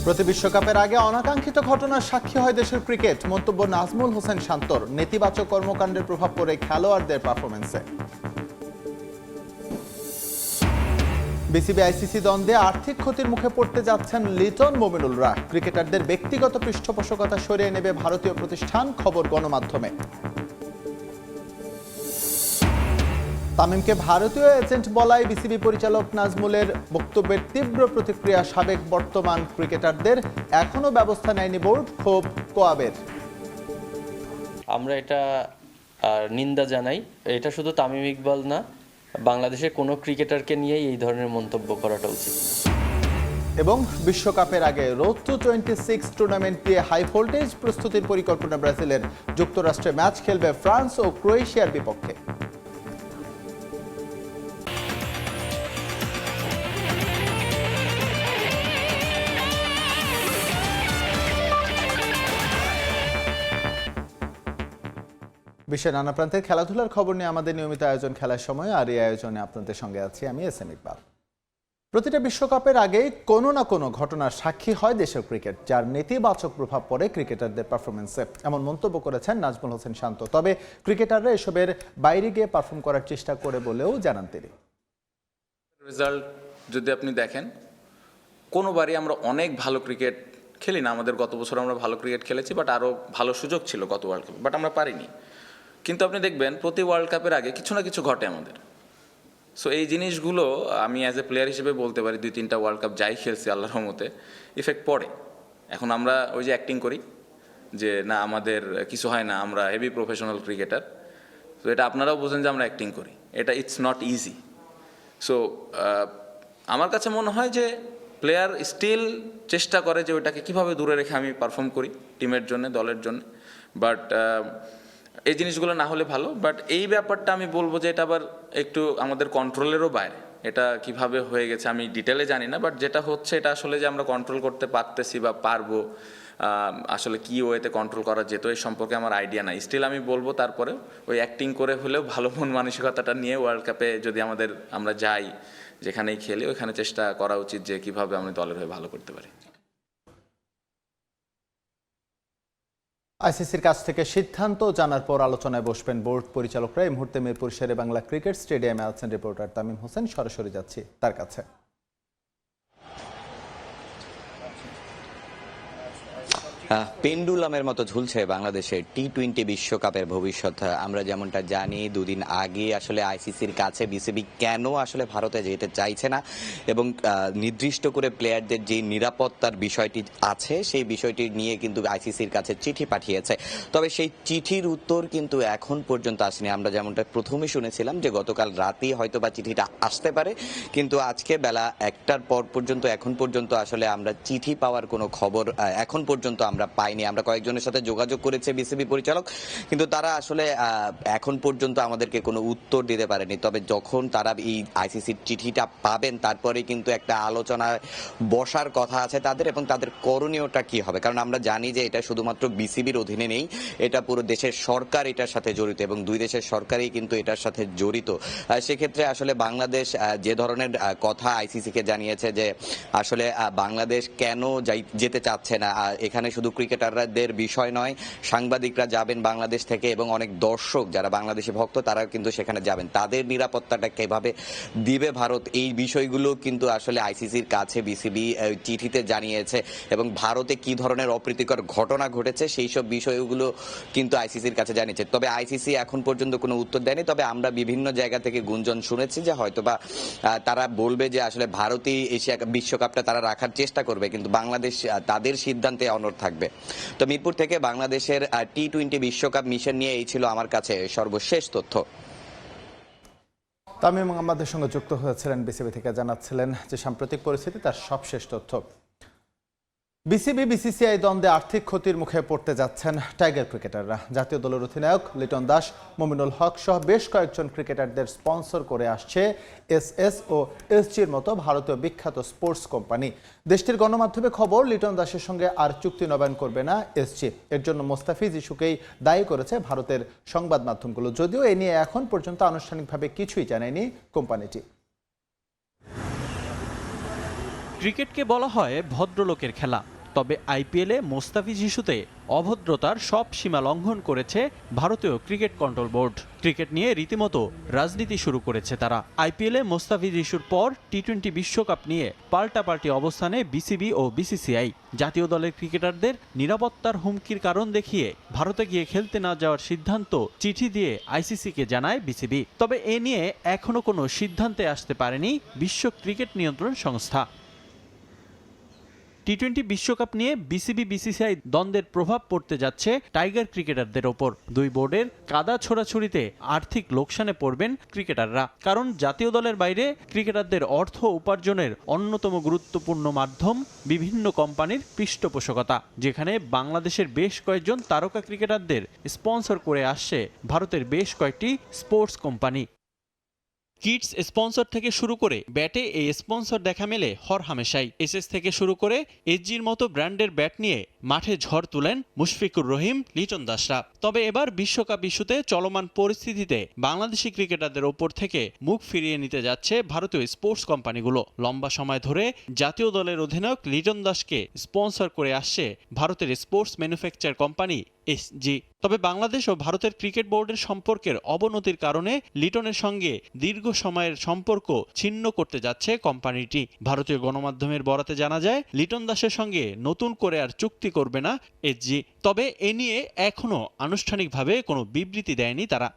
প্রতি বিশ্বকাপের আগে অনাকাঙ্ক্ষিত ঘটনার সাক্ষী হয় দেশের ক্রিকেট। মন্তব্য নাজমুল হোসেন শান্তর। নেতিবাচক কর্মকাণ্ডের প্রভাব পড়ে খেলোয়াড়দের পারফরমেন্সে। বিসিবি আইসিসি দ্বন্দ্বে আর্থিক ক্ষতির মুখে পড়তে যাচ্ছেন লিটন মমিনুলরা। ক্রিকেটারদের ব্যক্তিগত পৃষ্ঠপোষকতা সরিয়ে নেবে ভারতীয় প্রতিষ্ঠান, খবর গণমাধ্যমে। তামিমকে ভারতীয় এজেন্ট বলায় বিসিবি পরিচালক নাজমুলের বক্তব্যের তীব্র প্রতিক্রিয়া সাবেক বর্তমান ক্রিকেটারদের। এখনো ব্যবস্থা নেয়নি বোর্ড, ক্ষোভ কোয়াবের। আমরা এটা নিন্দা জানাই। এটা শুধু তামিম ইকবাল না, বাংলাদেশের কোনো ক্রিকেটারকে নিয়েই এই ধরনের মন্তব্য করাটা উচিত। এবং বিশ্বকাপের আগে রোড টু 26 টুর্নামেন্ট দিয়ে হাই ভোল্টেজ প্রস্তুতির পরিকল্পনা ব্রাজিলের। যুক্তরাষ্ট্রে ম্যাচ খেলবে ফ্রান্স ও ক্রোয়েশিয়ার বিপক্ষে। বিশ্বের নানা প্রান্তের খেলাধুলার খবর নিয়ে আমাদের নিয়মিত আয়োজন খেলার সময়, আর এই আয়োজনে আপনাদের সঙ্গে আছি আমি এস.এম. ইকবাল। প্রতিটা বিশ্বকাপের আগেই কোনো না কোনো ঘটনার সাক্ষী হয় দেশের ক্রিকেট, যার নেতিবাচক প্রভাব পড়ে ক্রিকেটারদের পারফরমেন্সে। এমন মন্তব্য করেছেন নাজমুল হোসেন শান্ত। তবে ক্রিকেটাররা এসবের বাইরে গিয়ে পারফর্ম করার চেষ্টা করে বলেও জানান তিনি। রেজাল্ট যদি আপনি দেখেন, কোনোবারই আমরা অনেক ভালো ক্রিকেট খেলি না। আমাদের গত বছর আমরা ভালো ক্রিকেট খেলেছি, বাট আরও ভালো সুযোগ ছিল গত ওয়ার্ল্ড কাপে, বাট আমরা পারিনি। কিন্তু আপনি দেখবেন প্রতি ওয়ার্ল্ড কাপের আগে কিছু না কিছু ঘটে আমাদের। সো এই জিনিসগুলো আমি অ্যাজ এ প্লেয়ার হিসেবে বলতে পারি, 2-3টা ওয়ার্ল্ড কাপ যাই খেলছি আল্লাহর রহমতে ইফেক্ট পড়ে। এখন আমরা ওই যে অ্যাক্টিং করি যে না আমাদের কিছু হয় না, আমরা হেভি প্রফেশনাল ক্রিকেটার। তো এটা আপনারাও বোঝেন যে আমরা অ্যাক্টিং করি, এটা ইটস নট ইজি। সো আমার কাছে মনে হয় যে প্লেয়ার স্টিল চেষ্টা করে যে ওইটাকে কীভাবে দূরে রেখে আমি পারফর্ম করি টিমের জন্য, দলের জন্য। বাট এই জিনিসগুলো না হলে ভালো। বাট এই ব্যাপারটা আমি বলবো যে এটা আবার একটু আমাদের কন্ট্রোলেরও বাইরে। এটা কিভাবে হয়ে গেছে আমি ডিটেলে জানি না, বাট যেটা হচ্ছে এটা আসলে যে আমরা কন্ট্রোল করতে পারতেছি বা পারবো, আসলে কি ওয়েতে কন্ট্রোল করা যেত এই সম্পর্কে আমার আইডিয়া নাই। স্টিল আমি বলবো তারপরে ওই অ্যাক্টিং করে হলেও ভালো মন মানসিকতাটা নিয়ে ওয়ার্ল্ড কাপে যদি আমরা যাই, যেখানেই খেলি ওইখানে চেষ্টা করা উচিত যে কিভাবে আমি দলের হয়ে ভালো করতে পারি। আইসিসির কাছ থেকে সিদ্ধান্ত জানার পর আলোচনায় বসবেন বোর্ড পরিচালকরা। এই মুহূর্তে মিরপুর শেরে বাংলা ক্রিকেট স্টেডিয়ামে আছেন রিপোর্টার তামিম হোসেন। সরাসরি যাচ্ছি তার কাছে। পেন্ডুলামের মতো ঝুলছে বাংলাদেশের টি-20 বিশ্বকাপের ভবিষ্যৎ। আমরা যেমনটা জানি, দুদিন আগে আসলে আইসিসির কাছে বিসিবি কেন আসলে ভারতে যেতে চাইছে না এবং নির্দিষ্ট করে প্লেয়ারদের যে নিরাপত্তার বিষয়টি আছে সেই বিষয়টি নিয়ে কিন্তু আইসিসির কাছে চিঠি পাঠিয়েছে। তবে সেই চিঠির উত্তর কিন্তু এখন পর্যন্ত আসেনি। আমরা যেমনটা প্রথমে শুনেছিলাম যে গতকাল রাতেই হয়তো বা চিঠিটা আসতে পারে, কিন্তু আজকে বেলা 1টার পর পর্যন্ত এখন পর্যন্ত আসলে আমরা চিঠি পাওয়ার কোনো খবর এখন পর্যন্ত আমরা পাইনি। আমরা কয়েকজনের সাথে যোগাযোগ করেছে বিসিবি পরিচালক, কিন্তু তারা আসলে এখন পর্যন্ত আমাদেরকে কোনো উত্তর দিতে পারেনি। তবে যখন তারা এই আইসিসির চিঠিটা পাবেন তারপরে কিন্তু একটা আলোচনায় বসার কথা আছে তাদের, এবং তাদের করণীয়টা কি হবে। কারণ আমরা জানি যে এটা শুধুমাত্র বিসিবির অধীনে নেই, এটা পুরো দেশের সরকার এটার সাথে জড়িত এবং দুই দেশের সরকারই কিন্তু এটার সাথে জড়িত। সেক্ষেত্রে আসলে বাংলাদেশ যে ধরনের কথা আইসিসিকে জানিয়েছে যে আসলে বাংলাদেশ কেন যেতে চাচ্ছে না, এখানে শুধু ক্রিকেটারদের বিষয় নয়, সাংবাদিকরা যাবেন বাংলাদেশ থেকে এবং অনেক দর্শক যারা বাংলাদেশি ভক্ত তারা কিন্তু সেখানে যাবেন। তাদের নিরাপত্তাটা কিভাবে দিবে ভারত, এই বিষয়গুলো কিন্তু আসলে আইসিসির কাছে বিসিবি চিঠিতে জানিয়েছে এবং ভারতে কি ধরনের অপ্রীতিকর ঘটনা ঘটেছে সেই সব বিষয়গুলো কিন্তু আইসিসির কাছে জানিয়েছে। তবে আইসিসি এখন পর্যন্ত কোনো উত্তর দেয়নি। তবে আমরা বিভিন্ন জায়গা থেকে গুঞ্জন শুনেছি যে হয়তোবা তারা বলবে যে আসলে ভারতই এশিয়া বিশ্বকাপটা তারা রাখার চেষ্টা করবে, কিন্তু বাংলাদেশ তাদের সিদ্ধান্তে অনড় থাকবে। তো মিরপুর থেকে বাংলাদেশের টি-20 বিশ্বকাপ মিশন নিয়ে এই ছিল আমার কাছে সর্বশেষ তথ্য। তামিম আমাদের সঙ্গে যুক্ত হয়েছিলেন বিসিবি থেকে, জানাচ্ছিলেন যে সাম্প্রতিক পরিস্থিতি তার সবশেষ তথ্য। বিসিবি বিসিসিআই দ্বন্দ্বে আর্থিক ক্ষতির মুখে পড়তে যাচ্ছেন টাইগার ক্রিকেটাররা। জাতীয় দলের অধিনায়ক লিটন দাস, মমিনুল হক সহ বেশ কয়েকজন ক্রিকেটারদের স্পন্সর করে আসছে এসএস ও এসজির মতো ভারতীয় বিখ্যাত স্পোর্টস কোম্পানি। দেশটির গণমাধ্যমে খবর, লিটন দাসের সঙ্গে আর চুক্তি নবায়ন করবে না এসজি। এর জন্য মোস্তাফিজ ইস্যুকেই দায়ী করেছে ভারতের সংবাদ মাধ্যমগুলো, যদিও এ নিয়ে এখন পর্যন্ত আনুষ্ঠানিকভাবে কিছুই জানায়নি কোম্পানিটি। ক্রিকেটকে বলা হয় ভদ্রলোকের খেলা। তবে আইপিএলে মোস্তাফিজ ইস্যুতে অভদ্রতার সব সীমা লঙ্ঘন করেছে ভারতীয় ক্রিকেট কন্ট্রোল বোর্ড। ক্রিকেট নিয়ে রীতিমতো রাজনীতি শুরু করেছে তারা। আইপিএলে মোস্তাফিজ ইস্যুর পর টি-20 বিশ্বকাপ নিয়ে পাল্টাপাল্টি অবস্থানে বিসিবি ও বিসিসিআই। জাতীয় দলের ক্রিকেটারদের নিরাপত্তার হুমকির কারণ দেখিয়ে ভারতে গিয়ে খেলতে না যাওয়ার সিদ্ধান্ত চিঠি দিয়ে আইসিসিকে জানায় বিসিবি। তবে এ নিয়ে এখনো কোনো সিদ্ধান্তে আসতে পারেনি বিশ্ব ক্রিকেট নিয়ন্ত্রণ সংস্থা। টি-20 বিশ্বকাপ নিয়ে বিসিবি বিসিসিআই দ্বন্দ্বের প্রভাব পড়তে যাচ্ছে টাইগার ক্রিকেটারদের ওপর। দুই বোর্ডের কাদা ছোড়াছুড়িতে আর্থিক লোকসানে পড়বেন ক্রিকেটাররা। কারণ জাতীয় দলের বাইরে ক্রিকেটারদের অর্থ উপার্জনের অন্যতম গুরুত্বপূর্ণ মাধ্যম বিভিন্ন কোম্পানির পৃষ্ঠপোষকতা, যেখানে বাংলাদেশের বেশ কয়েকজন তারকা ক্রিকেটারদের স্পন্সর করে আসছে ভারতের বেশ কয়েকটি স্পোর্টস কোম্পানি। কিডস স্পন্সর থেকে শুরু করে ব্যাটে এই স্পন্সর দেখা মেলে হরহামেশাই। এসএস থেকে শুরু করে এসজির মতো ব্র্যান্ডের ব্যাট নিয়ে মাঠে ঝড় তুলেন মুশফিকুর রহিম, লিটন দাসরা। তবে এবার বিশ্বকাপ ইস্যুতে চলমান পরিস্থিতিতে বাংলাদেশি ক্রিকেটারদের ওপর থেকে মুখ ফিরিয়ে নিতে যাচ্ছে ভারতীয় স্পোর্টস কোম্পানিগুলো। লম্বা সময় ধরে জাতীয় দলের অধিনায়ক লিটন দাসকে স্পন্সর করে আসছে ভারতের স্পোর্টস ম্যানুফ্যাকচার কোম্পানি এসজি। তবে বাংলাদেশ ও ভারতের ক্রিকেট বোর্ডের সম্পর্কের অবনতির কারণে লিটনের সঙ্গে দীর্ঘ সময়ের সম্পর্ক ছিন্ন করতে যাচ্ছে কোম্পানিটি। ভারতীয় গণমাধ্যমের বরাতে জানা যায়, লিটন দাসের সঙ্গে নতুন করে আর চুক্তি করবে না এসজি। তবে এ নিয়ে এখনো আনুষ্ঠানিকভাবে কোনো বিবৃতি দেয়নি তারা।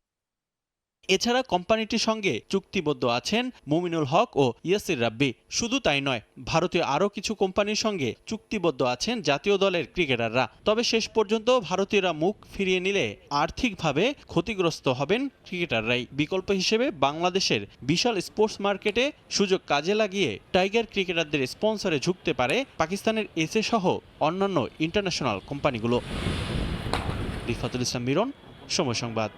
এছাড়া কোম্পানিটির সঙ্গে চুক্তিবদ্ধ আছেন মুমিনুল হক ও ইয়াসির রাব্বি। শুধু তাই নয়, ভারতীয় আরও কিছু কোম্পানির সঙ্গে চুক্তিবদ্ধ আছেন জাতীয় দলের ক্রিকেটাররা। তবে শেষ পর্যন্ত ভারতীয়রা মুখ ফিরিয়ে নিলে আর্থিকভাবে ক্ষতিগ্রস্ত হবেন ক্রিকেটাররাই। বিকল্প হিসেবে বাংলাদেশের বিশাল স্পোর্টস মার্কেটে সুযোগ কাজে লাগিয়ে টাইগার ক্রিকেটারদের স্পন্সরে ঝুঁকতে পারে পাকিস্তানের এসএ সহ অন্যান্য ইন্টারন্যাশনাল কোম্পানিগুলো। রিফাতুল ইসলাম মিরন, সময় সংবাদ।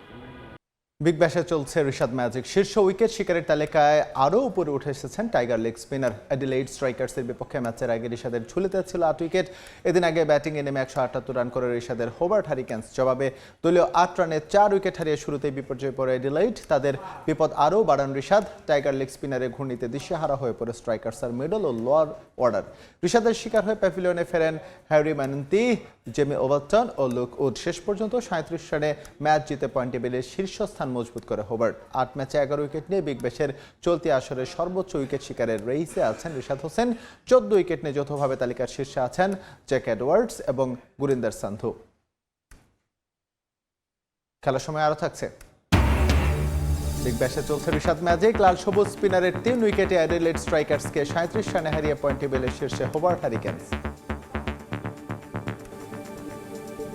বিগ ব্যাশে চলছে রিশাদ ম্যাজিক। শীর্ষ উইকেট শিকারের তালিকায় আরও উপরে উঠে এসেছেন টাইগার লেগ স্পিনার। অ্যাডিলেইড স্ট্রাইকার্সের বিপক্ষে ম্যাচের আগে রিশাদের ঝুলিতে ছিল 8 উইকেট। এদিন আগে ব্যাটিংয়ে নেমে 178 রান করে রিশাদের হোবার্ট হারিকেন্স জবাবে দলীয় 8 রানে 4 উইকেট হারিয়ে শুরুতেই বিপর্যয়ে পড়ে অ্যাডিলেইড। তাদের বিপদ আরও বাড়ান রিশাদ। টাইগার লেগ স্পিনারের ঘূর্ণিতে দিশেহারা হয়ে পড়ে স্ট্রাইকার্সের মিডল ও লোয়ার অর্ডার। রিশাদের শিকার হয়ে প্যাভিলিয়নে ফেরেন Harry ম্যানন্তি, Jamie Overton O look would. শেষ পর্যন্ত 37 রানে ম্যাচ জিতে পয়েন্ট টেবিলের শীর্ষস্থান মজবুত করে হোবার্ট। 8 ম্যাচে 11 উইকেট নিয়ে বিগ ব্যাশের চলতি আসরের সর্বোচ্চ উইকেট শিকারের রেইসে আছেন রিশাদ হোসেন। 14 উইকেট নিয়ে যৌথভাবে তালিকার শীর্ষে আছেন জ্যাক এডওয়ার্ডস এবং গুরিন্দর সান্ধু। খেলার সময় আরও থাকছে। বিগ ব্যাশে চলছে রিশাদ ম্যাজিক। লাল সবুজ স্পিনারের 3 উইকেটে অ্যাডিলেড স্ট্রাইকার্সকে 37 রানে হারিয়ে পয়েন্ট টেবিলের শীর্ষে হোবার্ট হারিকেন্স।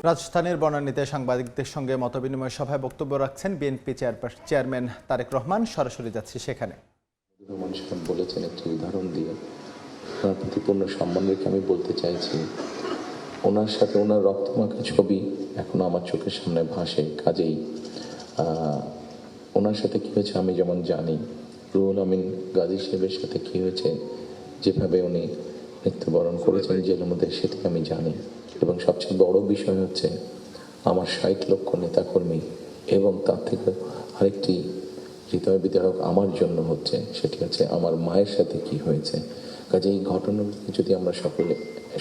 রাজধানীর বনানীতে সাংবাদিকদের সঙ্গে মতবিনিময় সভায় বক্তব্য রাখছেন বিএনপি চেয়ারম্যান তারেক রহমান। সরাসরি যাচ্ছি সেখানে। বলেছেন একটি উদাহরণ দিয়ে, ওনার প্রতি পূর্ণ সম্মান রেখে আমি বলতে চাইছি, ওনার সাথে ওনার রক্তমাখা ছবি এখনো আমার চোখের সামনে ভাসে। কাজেই ওনার সাথে কি হয়েছে আমি যেমন জানি, রুহুল আমিন গাজী সাহেবের সাথে কি হয়েছে, যেভাবে উনি মৃত্যুবরণ করেছেন জেলের মধ্যে, সেটা আমি জানি। এবং সবচেয়ে বড় বিষয় হচ্ছে আমার 60 লক্ষ নেতাকর্মী এবং তার থেকে আরেকটি হৃদয় বিদারক আমার জন্য হচ্ছে, সেটি হচ্ছে আমার মায়ের সাথে কি হয়েছে। কাজে এই ঘটনাগুলোকে যদি আমরা সকলে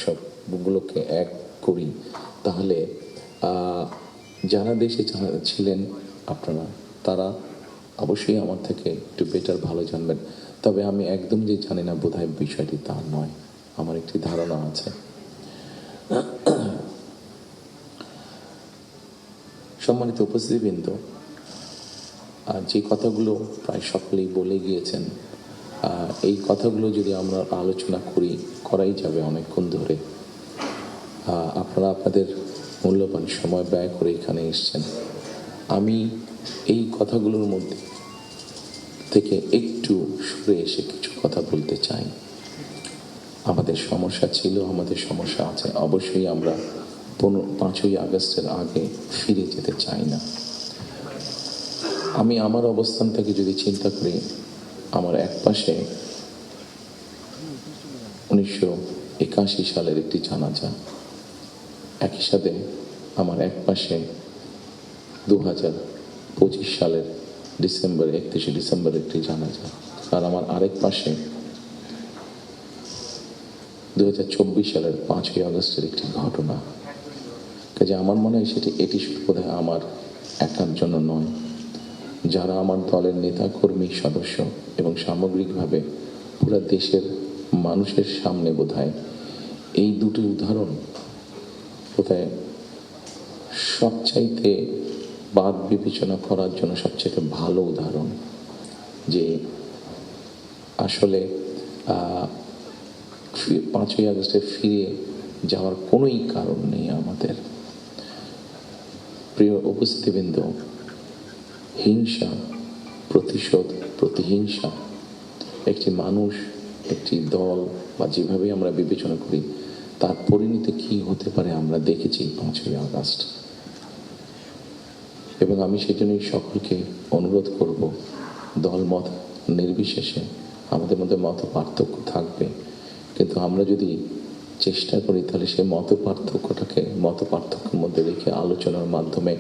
সবগুলোকে এক করি, তাহলে যারা দেশে ছিলেন আপনারা, তারা অবশ্যই আমার থেকে একটু বেটার ভালো জানবেন। তবে আমি একদম যে জানি না বোধহয় বিষয়টি তা নয়, আমার একটি ধারণা আছে। সম্মানিত উপস্থিতিবৃন্দ, যে কথাগুলো প্রায় সকলেই বলে গিয়েছেন, এই কথাগুলো যদি আমরা আলোচনা করাই যাবে অনেকক্ষণ ধরে। আপনারা আপনাদের মূল্যবান সময় ব্যয় করে এখানে এসেছেন। আমি এই কথাগুলোর মধ্যে থেকে একটু সরে এসে কিছু কথা বলতে চাই। আমাদের সমস্যা ছিল, আমাদের সমস্যা আছে। অবশ্যই আমরা 5ই আগস্টের আগে ফিরে যেতে চাই না। আমি আমার অবস্থান থেকে যদি চিন্তা করি, আমার এক পাশে 1981 সালের একটি জানাজা, একই সাথে আমার এক পাশে 2025 সালের 31 ডিসেম্বর একটি জানাজা, আর আমার আরেক পাশে 2024 সালের 5ই আগস্টের একটি ঘটনা। কাজে আমার মনে হয় এটি শুধু বোধহয় আমার একার জন্য নয়, যারা আমার দলের নেতা কর্মী সদস্য এবং সামগ্রিকভাবে পুরো দেশের মানুষের সামনে বোধহয় এই দুটি উদাহরণ বোধহয় সবচাইতে বাদ বিবেচনা করার জন্য সবচাইতে ভালো উদাহরণ, যে আসলে 5ই আগস্টে ফিরে যাওয়ার কোনোই কারণ নেই আমাদের। প্রিয় উপস্থিতিবৃন্দ, হিংসা, প্রতিশোধ, প্রতিহিংসা একটি মানুষ, একটি দল বা যেভাবে আমরা বিবেচনা করি তার পরিণতি কি হতে পারে আমরা দেখেছি 5ই আগস্ট। এবং আমি সেজন্যই সকলকে অনুরোধ করব, দলমত নির্বিশেষে আমাদের মধ্যে মত পার্থক্য থাকবে, কিন্তু আমরা যদি চেষ্টা করি তাহলে সেই মত পার্থক্যের মধ্যে রেখে আলোচনার মাধ্যমে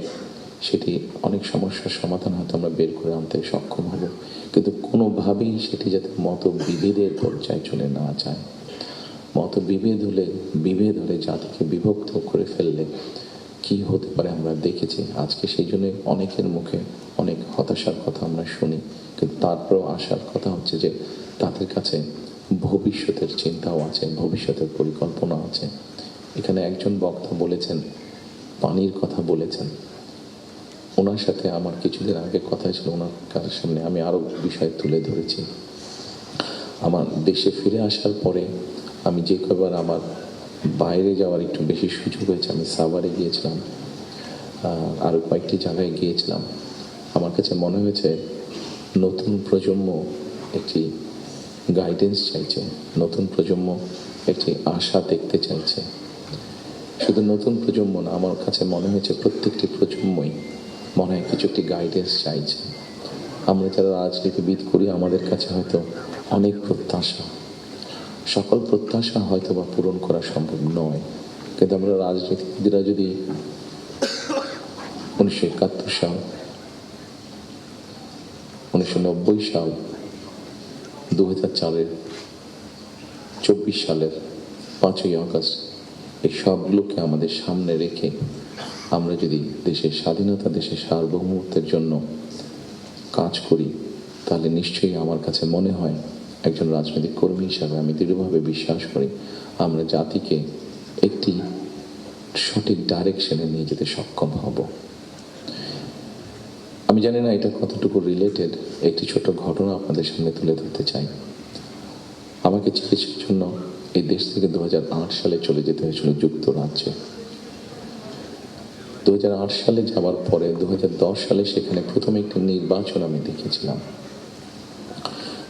সেটি অনেক সমস্যার সমাধান হয়তো আমরা বের করে আনতে সক্ষম হব, কিন্তু কোনোভাবেই সেটি যাতে মত বিভেদের পর্যায়ে চলে না যায়। মত বিভেদ হলে জাতিকে বিভক্ত করে ফেললে কি হতে পারে আমরা দেখেছি। আজকে সেই জন্য অনেকের মুখে অনেক হতাশার কথা আমরা শুনি, কিন্তু তারপরেও আসার কথা হচ্ছে যে তাদের কাছে ভবিষ্যতের চিন্তাও আছে, ভবিষ্যতের পরিকল্পনা আছে। এখানে একজন বক্তা বলেছেন, পানির কথা বলেছেন, ওনার সাথে আমার কিছুদিন আগে কথা ছিল, ওনার কারোর সামনে আমি আরও বিষয় তুলে ধরেছি। আমার দেশে ফিরে আসার পরে আমি যে কবার আমার বাইরে যাওয়ার একটু বেশি সুযোগ হয়েছে, আমি সাভারে গিয়েছিলাম, আরও কয়েকটি জায়গায় গিয়েছিলাম। আমার কাছে মনে হয়েছে নতুন প্রজন্ম একটি গাইডেন্স চাইছে, নতুন প্রজন্ম একটি আশা দেখতে চাইছে। শুধু নতুন প্রজন্ম না, আমার কাছে মনে হয়েছে প্রত্যেকটি প্রজন্মই মনে হয় কিছু একটি গাইডেন্স চাইছে। আমরা যারা রাজনীতিবিদ করি আমাদের কাছে হয়তো অনেক প্রত্যাশা, সকল প্রত্যাশা হয়তো বা পূরণ করা সম্ভব নয়, কিন্তু আমরা রাজনীতিবিদরা যদি 1971 সাল, 1990 সাল, 2004 24 সালের 5ই আগস্ট এই সবগুলোকে আমাদের সামনে রেখে আমরা যদি দেশের স্বাধীনতা, দেশের সার্বভৌমত্বের জন্য কাজ করি, তাহলে নিশ্চয়ই আমার কাছে মনে হয় একজন রাজনৈতিক কর্মী হিসাবে আমি দৃঢ়ভাবে বিশ্বাস করি আমরা জাতিকে একটি সঠিক ডাইরেকশনে নিয়ে যেতে সক্ষম হব। আমি জানি না এটা কতটুকু রিলেটেড, একটি ছোট ঘটনা আপনাদের সামনে তুলে ধরতে চাই। আমাকে চিকিৎসার জন্য এই দেশ থেকে 2008 সালে চলে যেতে হয়েছিল যুক্তরাজ্যে। 2008 সালে যাওয়ার পরে 2010 সালে সেখানে প্রথম একটি নির্বাচন আমি দেখেছিলাম।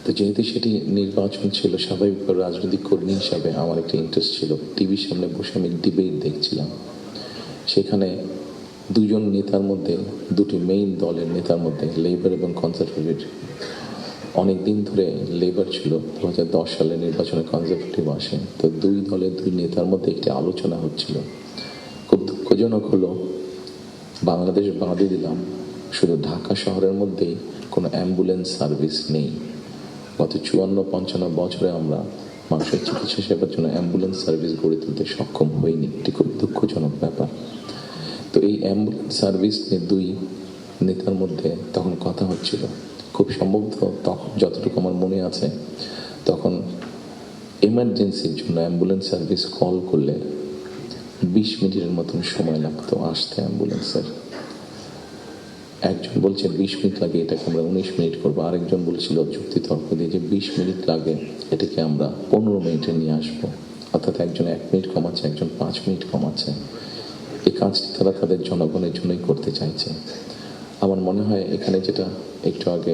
তো যেহেতু সেটি নির্বাচন ছিল, স্বাভাবিকভাবে রাজনৈতিক কর্মী হিসাবে আমার একটা ইন্টারেস্ট ছিল। টিভির সামনে বসে আমি ডিবেট দেখছিলাম। সেখানে দুজন নেতার মধ্যে, দুটি মেইন দলের নেতার মধ্যে, লেবার এবং কনজারভেটিভ, অনেকদিন ধরে লেবার ছিল, 2010 সালে নির্বাচনে কনজারভেটিভ আসে। তো দুই দলের দুই নেতার মধ্যে একটি আলোচনা হচ্ছিল। খুব দুঃখজনক হলো, বাংলাদেশ বাদে দিলাম, শুধু ঢাকা শহরের মধ্যেই কোনো অ্যাম্বুলেন্স সার্ভিস নেই। গত 54-55 বছরে আমরা মানুষের চিকিৎসা সেবার জন্য অ্যাম্বুলেন্স সার্ভিস গড়ে তুলতে সক্ষম হইনি। এটি খুব দুঃখজনক ব্যাপার। তো এই অ্যাম্বুলেন্স সার্ভিস নিয়ে দুই নেতার মধ্যে তখন কথা হচ্ছিল। খুব সম্ভবত তখন, যতটুকু আমার মনে আছে, তখন এমার্জেন্সির জন্য অ্যাম্বুলেন্স সার্ভিস কল করলে 20 মিনিটের মতন সময় লাগতো আসতে অ্যাম্বুলেন্সের। একজন বলছে 20 মিনিট লাগে, এটাকে আমরা 19 মিনিট করবো। আরেকজন বলছিল যুক্তি তর্ক দিয়ে যে 20 মিনিট লাগে, এটাকে আমরা 15 মিনিটে নিয়ে আসবো। অর্থাৎ একজন 1 মিনিট কমাচ্ছে, একজন 5 মিনিট কমাচ্ছে। এই কাজটি তারা তাদের জনগণের জন্যই করতে চাইছে। আমার মনে হয় এখানে যেটা একটু আগে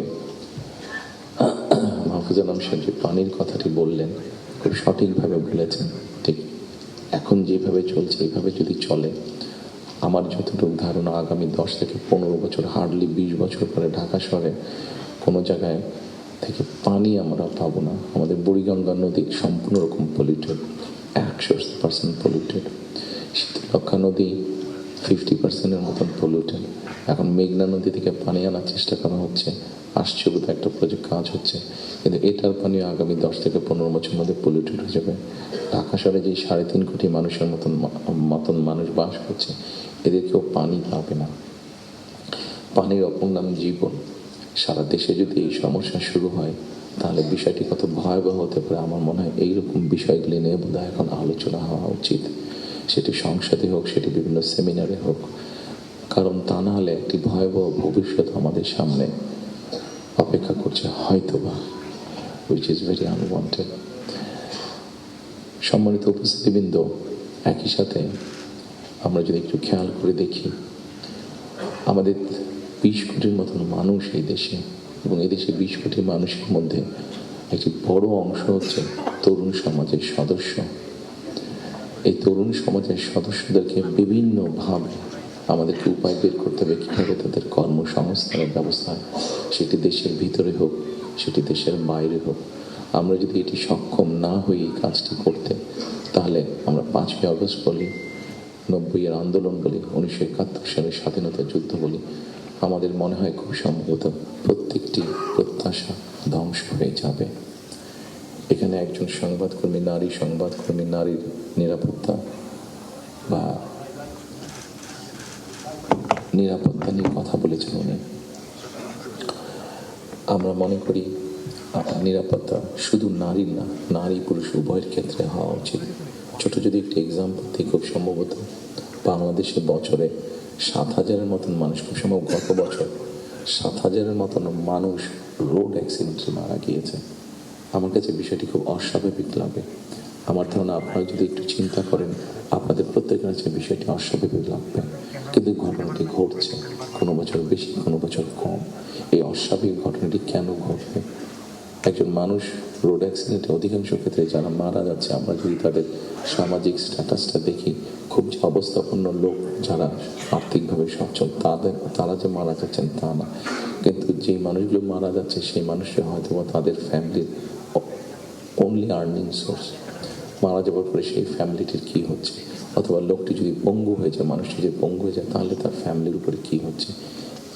মাহফুজুল আলম সাহেব যে পানির কথাটি বললেন, খুব সঠিকভাবে বলেছেন। ঠিক এখন যেভাবে চলছে, এইভাবে যদি চলে, আমার যতটুকু ধারণা আগামী 10 থেকে 15 বছর, হার্ডলি 20 বছর পরে ঢাকা শহরে কোনো জায়গায় থেকে পানি আমরা পাবো না। আমাদের বুড়িগঙ্গা নদী সম্পূর্ণ রকম পলিউটেড, 100% পলিউটেড। শীতলক্ষা নদী 50%-এর মতন পলিউটেড। এখন মেঘনা নদী থেকে পানি আনার চেষ্টা করা হচ্ছে, আসছে বোধহয় একটা প্রজেক্ট কাজ হচ্ছে, কিন্তু এটার পানি আগামী 10 থেকে 15 বছরের মধ্যে পলিউটেড হয়ে যাবে। ঢাকা শহরে যে 3.5 কোটি মানুষের মতন মানুষ বাস করছে, এদের কেউ পানি পাবে না। পানির অপর নাম জীবন। সারা দেশে যদি এই সমস্যা শুরু হয়, তাহলে বিষয়টি কত ভয়াবহ হতে পারে। আমার মনে হয় এইরকম বিষয়গুলি নিয়ে বোধহয় এখন আলোচনা হওয়া উচিত, সেটি সংসদে হোক, সেটি বিভিন্ন সেমিনারে হোক, কারণ তা না হলে একটি ভয়াবহ ভবিষ্যৎ আমাদের সামনে অপেক্ষা করছে হয়তোবা, which is very unwanted. সম্মানিত উপস্থিতিবৃন্দ, একই সাথে আমরা যদি একটু খেয়াল করে দেখি, আমাদের 20 কোটির মতন মানুষ এই দেশে, এবং এই দেশে 20 কোটি মানুষের মধ্যে একটি বড় অংশ হচ্ছে তরুণ সমাজের সদস্য। এই তরুণ সমাজের সদস্যদেরকে বিভিন্নভাবে আমাদেরকে উপায় বের করতে হবে কীভাবে তাদের কর্মসংস্থানের ব্যবস্থা, সেটি দেশের ভিতরে হোক, সেটি দেশের বাইরে হোক। আমরা যদি এটি সক্ষম না হই এই কাজটি করতে, তাহলে আমরা 5ই আগস্ট বলি, 90-এর আন্দোলন বলি, 1971 সালের স্বাধীনতা যুদ্ধ বলি, আমাদের মনে হয় খুব সম্ভবত প্রত্যেকটি প্রত্যাশা ধ্বংস হয়ে যাবে। এখানে একজন সংবাদকর্মী, নারীর নিরাপত্তা বা নিরাপত্তা নিয়ে কথা বলেছেন উনি। আমরা মনে করি নিরাপত্তা শুধু নারীর না, নারী পুরুষ উভয়ের ক্ষেত্রে হওয়া উচিত। ছোট যদি একটি এক্সাম্পল দিই, খুব সম্ভবত বাংলাদেশে বছরে 7,000-এর মতন মানুষ, খুব সম্ভব গত বছর 7,000-এর মতন মানুষ রোড অ্যাক্সিডেন্টে মারা গিয়েছে। আমার কাছে বিষয়টি খুব অস্বাভাবিক লাগে। আমার ধারণা আপনারা যদি একটু চিন্তা করেন, আপনাদের প্রত্যেকের কাছে বিষয়টি অস্বাভাবিক লাগবে, কিন্তু ঘটনাটি ঘটছে, কোনো বছর বেশি, কোনো বছর কম। এই অস্বাভাবিক ঘটনাটি কেন ঘটবে? একজন মানুষ রোড অ্যাক্সিডেন্টে অধিকাংশ ক্ষেত্রে যারা মারা যাচ্ছে, আমরা যদি তাদের সামাজিক স্ট্যাটাসটা দেখি, খুব যে অবস্থাপন্ন লোক যারা আর্থিকভাবে সচ্ছল তারা যে মারা যাচ্ছেন তা না, কিন্তু যেই মানুষগুলো মারা যাচ্ছে সেই মানুষরা হয়তো তাদের ফ্যামিলির অনলি আর্নিং সোর্স। মারা যাওয়ার পরে সেই ফ্যামিলিটির কী হচ্ছে, অথবা লোকটি যদি পঙ্গু হয়ে যায়, মানুষটি যদি পঙ্গু হয়ে যায়, তাহলে তার ফ্যামিলির উপরে কী হচ্ছে,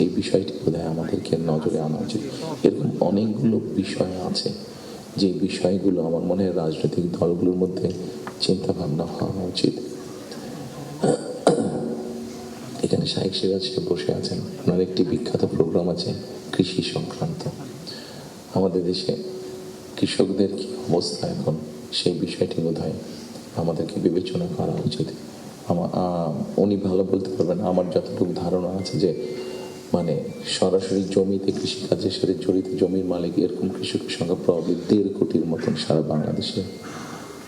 এই বিষয়টি বোধহয় আমাদেরকে নজরে আনা উচিত। এরকম অনেকগুলো বিষয় আছে যে বিষয়গুলো আমার মনে হয় রাজনৈতিক দলগুলোর মধ্যে চিন্তা ভাবনা হওয়া উচিত। এখানে শাহেক সিরাজ বসে আছেন, ওনার একটি বিখ্যাত প্রোগ্রাম আছে কৃষি সংক্রান্ত। আমাদের দেশে কৃষকদের কি অবস্থা এখন, সেই বিষয়টি বোধহয় আমাদেরকে বিবেচনা করা উচিত। উনি ভালো বলতে পারবেন, আমার যতটুকু ধারণা আছে যে মানে সরাসরি জমিতে কৃষিকাজের সাথে জড়িত জমির মালিক এরকম কৃষকের সংখ্যা প্রবাবলি 1.5 কোটির মতন সারা বাংলাদেশে,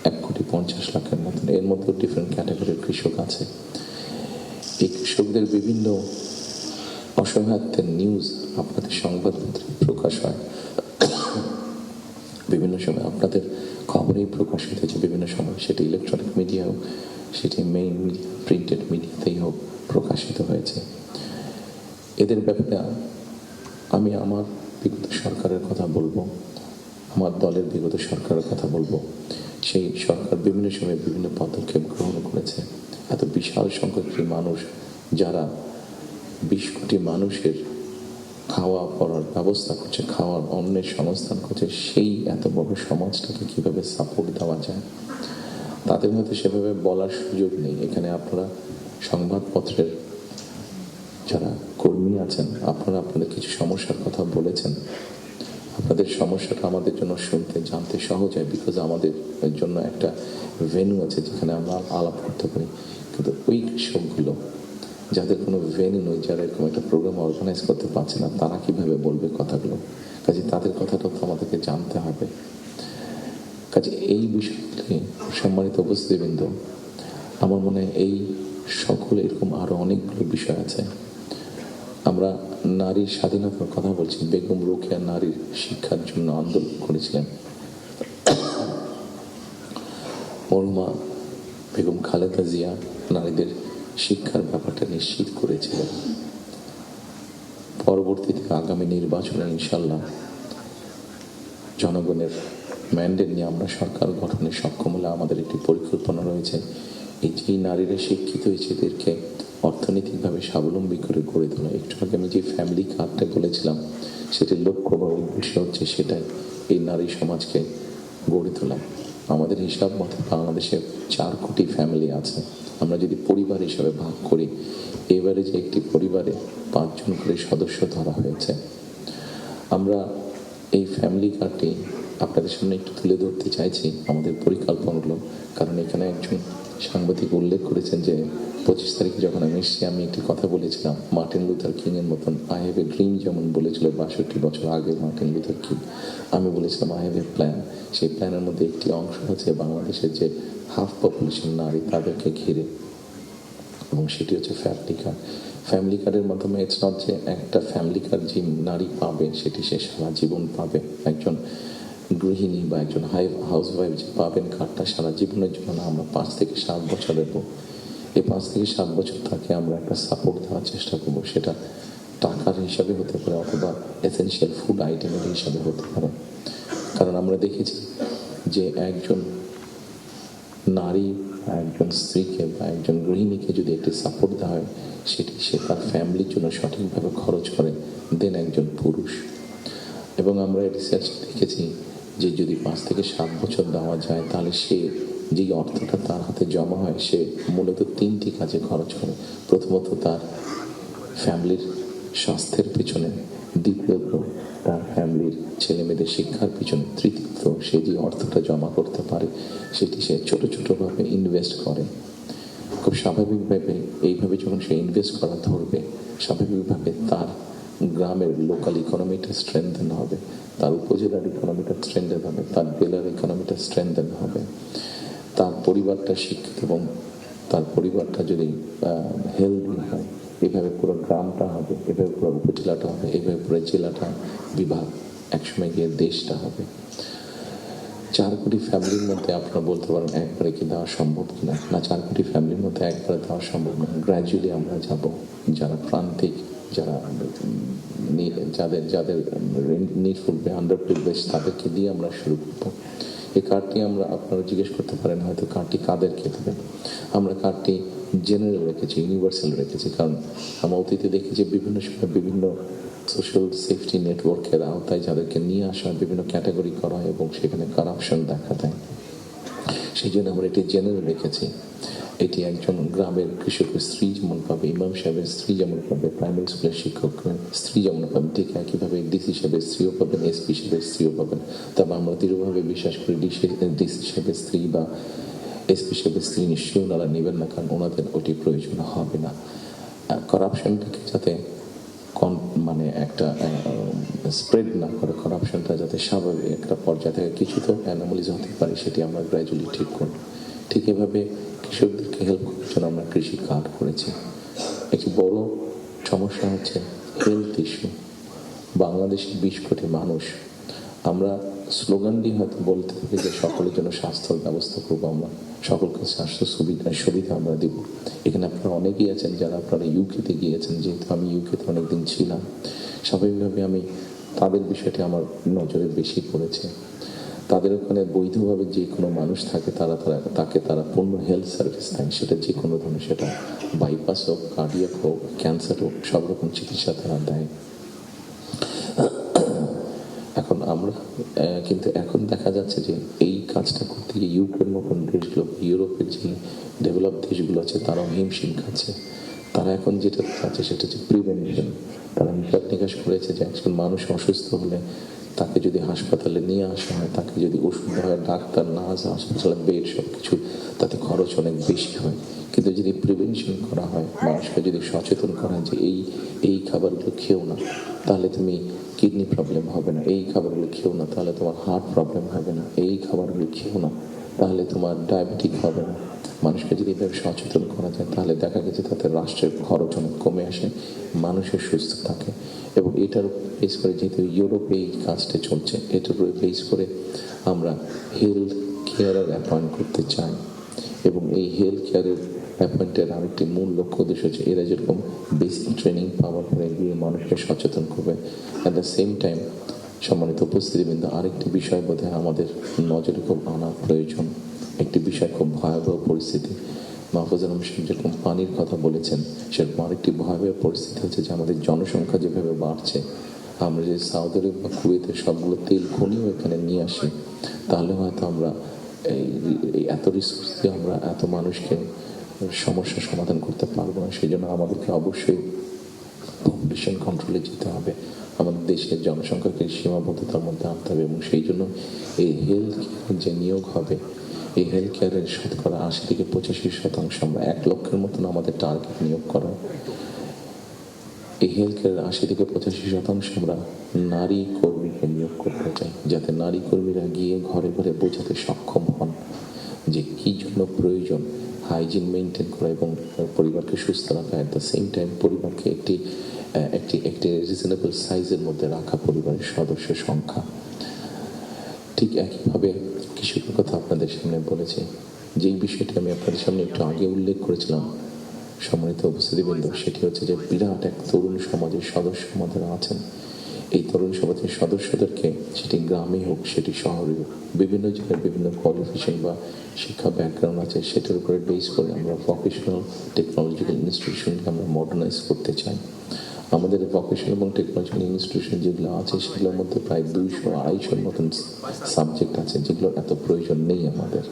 1,50,00,000 মতন। এর মধ্যে ডিফারেন্ট ক্যাটাগরির কৃষক আছে। এই কৃষকদের বিভিন্ন অসহায়ত্বের নিউজ আপনাদের সংবাদপত্রে প্রকাশ হয়, বিভিন্ন সময় আপনাদের খবরেই প্রকাশিত হয়েছে, বিভিন্ন সময় সেটি ইলেকট্রনিক মিডিয়া হোক, সেটি মেইন মিডিয়া প্রিন্টেড মিডিয়াতেই হোক, প্রকাশিত হয়েছে। এদের ব্যাপারে আমি আমার বিগত সরকারের কথা বলবো, আমার দলের বিগত সরকারের কথা বলবো। সেই সরকার বিভিন্ন সময় বিভিন্ন পদক্ষেপ গ্রহণ করেছে। এত বিশাল সংখ্যক মানুষ, যারা 20 কোটি মানুষের খাওয়া পড়ার ব্যবস্থা করছে, খাওয়ার অন্যের সংস্থান করছে, সেই এত বড় সমাজটাকে কিভাবে সাপোর্ট দেওয়া যায়, তাদের মধ্যে সেভাবে বলার সুযোগ নেই। এখানে আপনারা সংবাদপত্রের যারা কর্মী আছেন, আপনারা আপনাদের কিছু সমস্যার কথা বলেছেন। আপনাদের সমস্যাটা আমাদের জন্য শুনতে জানতে সহজ হয়, বিকজ আমাদের জন্য একটা ভেন্যু আছে যেখানে আমরা আলাপ করতে পারি। কিন্তু ওই কৃষকগুলো যাদের কোনো ভেন্যু নেই, যারা এরকম একটা প্রোগ্রাম অর্গানাইজ করতে পারছে না, তারা কিভাবে বলবে কথাগুলো? কাজে তাদের কথাটাও তো আমাদেরকে জানতে হবে। কাজে এই বিষয়গুলি, সম্মানিত উপস্থিতিবৃন্দ, আমার মনে হয় এই সকলে এরকম আরো অনেকগুলো বিষয় আছে। আমরা নারীর স্বাধীনতার কথা বলছি। বেগম রোকেয়া নারীর শিক্ষার জন্য আন্দোলন করেছিলেন। মরহুমা বেগম খালেদা জিয়া নারীদের শিক্ষার ব্যাপারটা নিশ্চিত করেছিলেন। পরবর্তীতে আগামী নির্বাচনে ইনশাল্লাহ জনগণের ম্যান্ডেট নিয়ে আমরা সরকার গঠনে সক্ষম হলে আমাদের একটি পরিকল্পনা রয়েছে। এই যে নারীরা শিক্ষিত হয়েছে, এদেরকে অর্থনৈতিকভাবে স্বাবলম্বী করে গড়ে তোলা। একটু আগে আমি যে ফ্যামিলি কার্ডটা বলেছিলাম, সেটির লক্ষ্য বা উদ্দেশ্য হচ্ছে সেটাই, এই নারী সমাজকে গড়ে তোলা। আমাদের হিসাব মতে বাংলাদেশে 4 কোটি ফ্যামিলি আছে। আমরা যদি পরিবার হিসাবে ভাগ করি, এবারে যে একটি পরিবারে 5 জন করে সদস্য ধরা হয়েছে। আমরা এই ফ্যামিলি কার্ডটি আপনাদের সামনে একটু তুলে ধরতে চাইছি আমাদের পরিকল্পনাগুলো, কারণ এখানে একজন সাংবাদিক উল্লেখ করেছেন যে 25 তারিখে যখন আমি এসেছি আমি একটি কথা বলেছিলাম, মার্টিন লুথার কিং এর মতন আই হ্যাভ এ ড্রিম যেমন বলেছিল 62 বছর আগে মার্টিন লুথার কিং, আমি বলেছিলাম আই হ্যাভ এ প্ল্যান। সেই প্ল্যানের মধ্যে একটি অংশ হচ্ছে বাংলাদেশের যে হাফ পপুলেশন নারী তাদেরকে ঘিরে, এবং সেটি হচ্ছে ফ্যামিলি কার্ড। ফ্যামিলি কার্ডের মাধ্যমে ইটস নট যে একটা ফ্যামিলি কার্ড যে নারী পাবে সেটি সে সারা জীবন পাবে। একজন গৃহিণী বা একজন হাউস ওয়াইফ যে পাবেন কার্ডটা সারা জীবনের জন্য না, আমরা 5 থেকে 7 বছর দেব। এই 5 থেকে 7 বছর তাকে আমরা একটা সাপোর্ট দেওয়ার চেষ্টা করবো। সেটা টাকার হিসাবে হতে পারে অথবা এসেনশিয়াল ফুড আইটেমের হিসাবে হতে পারে। কারণ আমরা দেখেছি যে একজন নারী একজন স্ত্রীকে বা একজন গৃহিণীকে যদি একটি সাপোর্ট দেওয়া হয়, সেটি সে তার ফ্যামিলির জন্য সঠিকভাবে খরচ করে দেন একজন পুরুষ। এবং আমরা রিসার্চ দেখেছি যে যদি 5 থেকে 7 বছর দেওয়া যায়, তাহলে সে যেই অর্থটা তার হাতে জমা হয় সে মূলত 3টি কাজে খরচ করে। প্রথমত তার ফ্যামিলির স্বাস্থ্যের পিছনে, দ্বিতীয়ত তার ফ্যামিলির ছেলে মেয়েদের শিক্ষার পিছনে, তৃতীয়ত সে যে অর্থটা জমা করতে পারে সেটি সে ছোট ছোটভাবে ইনভেস্ট করে। খুব স্বাভাবিকভাবে এইভাবে যখন সে ইনভেস্ট করা ধরবে, স্বাভাবিকভাবে তার গ্রামের লোকাল ইকোনমিটা স্ট্রেংথেন হবে, তার উপজেলার ইকোনমিটা স্ট্রেংথেন হবে, তার জেলার ইকোনমিটা স্ট্রেংথেন হবে, তার পরিবারটা শিক্ষিত এবং তার পরিবারটা যদি হেলদি হয়, এভাবে পুরো গ্রামটা হবে, এভাবে পুরো উপজেলাটা হবে, এভাবে পুরো জেলাটা, বিভাগ, একসময় গিয়ে দেশটা হবে। 4 কোটি ফ্যামিলির মধ্যে আপনারা বলতে পারেন একবারে কি দেওয়া সম্ভব কিনা? না, 4 কোটি ফ্যামিলির মধ্যে একবারে দেওয়া সম্ভব না। গ্র্যাজুয়ালি আমরা যাব, যারা প্রান্তিক, যারা যাদের যাদের নিডফুল আন্ডার প্রিভিলেজ, তাদেরকে দিয়ে আমরা শুরু করবো। এই কার্ডটি আমরা, আপনারা জিজ্ঞেস করতে পারেন হয়তো কার্ডটি কাদেরকে দেবেন। আমরা কার্ডটি জেনারেল রেখেছি, ইউনিভার্সাল রেখেছি, কারণ আমরা অতীতে দেখেছি বিভিন্ন সময় বিভিন্ন সোশ্যাল সেফটি নেটওয়ার্কের আওতায় যাদেরকে নিয়ে আসা হয়, বিভিন্ন ক্যাটাগরি করা হয় এবং সেখানে কারাপশন দেখা দেয়। সেই জন্য আমরা এটি জেনারেল রেখেছি। এটি একজন গ্রামের কৃষকের স্ত্রী যেমন পাবে, ইমাম সাহেবের স্ত্রী যেমন পাবে, প্রাইমারি স্কুলের শিক্ষকের স্ত্রী যেমন পাবেন, ঠিক একইভাবে ডিসি সাহেবের স্ত্রীও পাবেন, এসপি সাহেবের স্ত্রীও পাবেন। তবে আমরা দৃঢ়ভাবে বিশ্বাস করি ডিসি সাহেবের স্ত্রী বা এসপি সাহেবের স্ত্রী নিশ্চয়ই ওনারা নেবেন না, কারণ ওনাদের ওটি প্রয়োজন হবে না। করাপশনটাকে যাতে মানে একটা স্প্রেড না করে, করাপশনটা যাতে স্বাভাবিক একটা পর্যায়ে থেকে, কিছু তো অ্যানোমালিজ হতে পারে, সেটি আমরা গ্র্যাজুয়ালি ঠিক করব। ঠিক এভাবে কৃষকদেরকে হেল্প করার জন্য আমরা কৃষি কার্ড করেছি। একটি বড় সমস্যা হচ্ছে হেলথ ইস্যু। বাংলাদেশে 20 কোটি মানুষ, আমরা স্লোগান দিয়ে হয়তো বলতে পারি যে সকলের জন্য স্বাস্থ্যের ব্যবস্থা করবো, আমরা সকলকে স্বাস্থ্য সুবিধা আমরা দিব। এখানে আপনারা অনেকেই আছেন যারা আপনারা ইউকেতে গিয়েছেন, যেহেতু আমি ইউকেতে অনেকদিন ছিলাম, স্বাভাবিকভাবে আমি তাদের বিষয়টি আমার নজরে বেশি পড়েছে। তাদের ওখানে বৈধভাবে যে কোনো মানুষ থাকে তাকে তারা পূর্ণ হেলথ সার্ভিস দেয়, সেটা যে কোনো ধরনের, সেটা বাইপাস হোক, কার্ডিয়াক হোক, ক্যান্সার হোক, সব রকম চিকিৎসা তারা দেয়। এখন আমরা কিন্তু এখন দেখা যাচ্ছে যে এই কাজটা করতে গিয়ে ইউকের মতন দেশগুলো, ইউরোপের যে ডেভেলপ দেশগুলো আছে, তারাও হিমশিম খাচ্ছে। তারা এখন যেটা চাচ্ছে সেটা হচ্ছে প্রিভেনশন। তারা হিসাব নিকাশ করেছে যে একজন মানুষ অসুস্থ হলে তাকে যদি হাসপাতালে নিয়ে আসা হয়, তাকে যদি ওষুধ দেওয়া হয়, ডাক্তার, নার্স, হাসপাতালের বেড সব কিছু, তাতে খরচ অনেক বেশি হয়। কিন্তু যদি প্রিভেনশন করা হয়, মানুষকে যদি সচেতন করা হয় যে এই খাবারগুলো খেও না, তাহলে তুমি কিডনি প্রবলেম হবে না, এই খাবারগুলো খেও না তাহলে তোমার হার্ট প্রবলেম হবে না, এই খাবারগুলো খেও না তাহলে তোমার ডায়াবেটিক হবে না। মানুষকে যদি এভাবে সচেতন করা যায়, তাহলে দেখা গেছে তাতে রাষ্ট্রের খরচ অনেক কমে আসে, মানুষের সুস্থ থাকে। এবং এটার বেস করে, যেহেতু ইউরোপে এই কাজটা চলছে, এটার উপরে বেস করে আমরা হেলথ কেয়ারার অ্যাপয়েন্ট করতে চাই। এবং এই হেলথ কেয়ারের অ্যাপয়েন্টের আরেকটি মূল লক্ষ্য উদ্দেশ্য হচ্ছে এরা যেরকম বেসিক ট্রেনিং পাওয়ার পরে গিয়ে মানুষকে সচেতন করবে, অ্যাট দ্য সেম টাইম সম্মানিত উপস্থিতিবৃন্দ, আরেকটি বিষয় বোধহয় আমাদের নজরে খুব আনা প্রয়োজন। একটি বিষয়, খুব ভয়াবহ পরিস্থিতি, মাহফুজ আলম সাহেব যেরকম পানির কথা বলেছেন, সেরকম আরেকটি ভয়াবহ পরিস্থিতি হচ্ছে যে আমাদের জনসংখ্যা যেভাবে বাড়ছে, আমরা যে সৌদি আরব বা কুয়েতের সবগুলো তেল খনিও এখানে নিয়ে আসি, তাহলে হয়তো আমরা এই এত রিসোর্স দিয়ে আমরা এত মানুষকে সমস্যার সমাধান করতে পারবো না। সেই জন্য আমাদেরকে অবশ্যই পপুলেশন কন্ট্রোলে যেতে হবে, আমাদের দেশের জনসংখ্যাকে সীমাবদ্ধতার মধ্যে আনতে হবে, এবং সেই জন্য এই হেলথ কেয়ার যে নিয়োগ হবে, এই হেলথ কেয়ারের শতকরা 80 থেকে 85% আমরা 1 লক্ষের মতন আমাদের টার্গেট নিয়োগ করা। এই হেলথ কেয়ারের 80 থেকে 85% আমরা নারী কর্মীকে নিয়োগ করতে চাই, যাতে নারী কর্মীরা গিয়ে ঘরে ঘরে বোঝাতে সক্ষম হন যে কী জন্য প্রয়োজন হাইজিন মেনটেন করা এবং পরিবারকে সুস্থ রাখা, অ্যাট দ্য সেম টাইম পরিবারকে একটি রিজনেবল সাইজের মধ্যে রাখা পরিবারের সদস্যের সংখ্যা। ঠিক একইভাবে কৃষকের কথা আপনাদের সামনে বলেছি, যেই বিষয়টি আমি আপনাদের সামনে একটু আগে উল্লেখ করেছিলাম সম্মানিত উপস্থিতিবৃন্দ, সেটি হচ্ছে যে বিরাট এক তরুণ সমাজের সদস্য আমাদের আছেন। এই তরুণ সমাজের সদস্যদেরকে সেটি গ্রামে হোক সেটি শহরে হোক, বিভিন্ন জনের বিভিন্ন কোয়ালিফিকেশন বা শিক্ষা ব্যাকগ্রাউন্ড আছে, সেটার উপরে বেস করে আমরা ভোকেশনাল টেকনোলজিক্যাল ইনস্টিটিউশনকে আমরা মডার্নাইজ করতে চাই। আমাদের ভোকেশনাল এবং টেকনোলজিক্যাল ইনস্টিটিউশন যেগুলো আছে সেগুলোর মধ্যে প্রায় 200-250 মতন সাবজেক্ট আছে যেগুলোর এত প্রয়োজন নেই আমাদের।